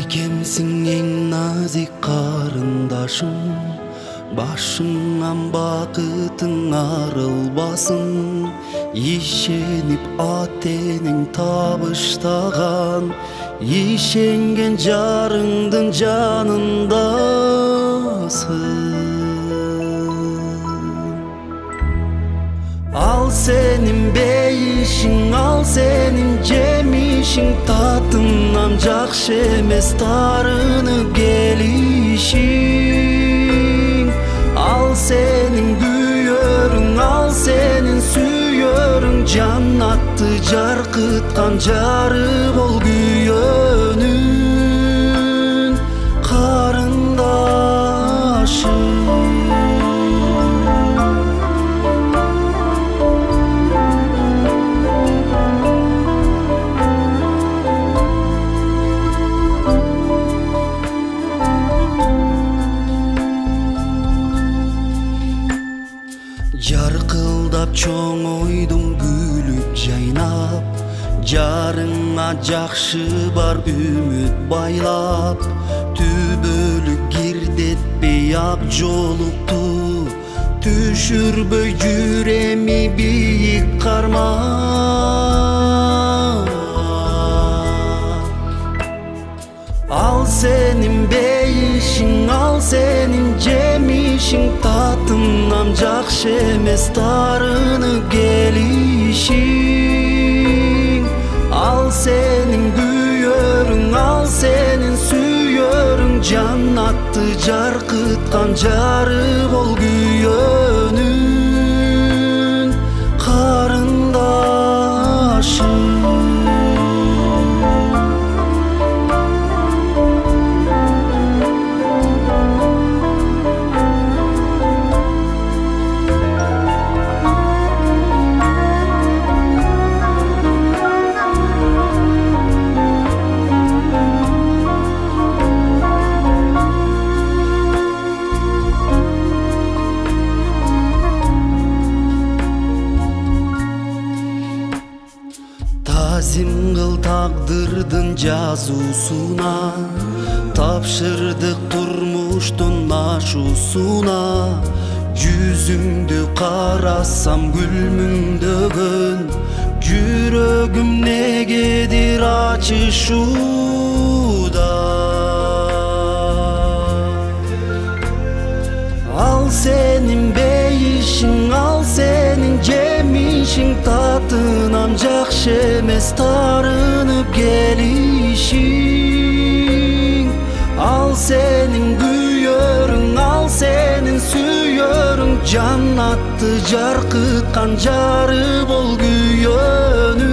Ийкемсиң эң назик карындашым, башыңан бакытың арылбасын. Ишенип атенең табыштаган, ишенген жарыңдын жанындасың. Ал сенин бейишиң, ал сенин жемишиң, татынан жакшы эмес тарынып келишиң. Ал сенин күйөрүң, ал сенин сүйөрүң, жаннатты жаркыткан жары бол күйөөнүн карындашы. Жаркылдап чоң ойдум күлүп жайнап, жарыңа жакшы бар үмүт байлап. Түбөлүк кирдетпей ак жолукту, түшүрбөй жүреми бийик карма. Ал сенин бейишиң, ал сенин жемишиң, татынан жакшы эмес тарынып келишиң. Ал сенин күйөрүң, ал сенин сүйөрүң, жаннатты жаркыткан жары бол күйөөнүн карындашы. Тазим кыл тагдырдын жазуусуна, тапшырдык турмуштун ашуусуна. Жүзүңдү карасам күлмүңдөгөн, жүрөгүм негедир ачышууда. Ал сенин бейишиң, ал сенин жемишиң, татынан жакшы эмес тарынып келишиң. Ал сенин күйөрүң, ал сенин сүйөрүң, жаннатты жаркыткан жары бол күйөөнүн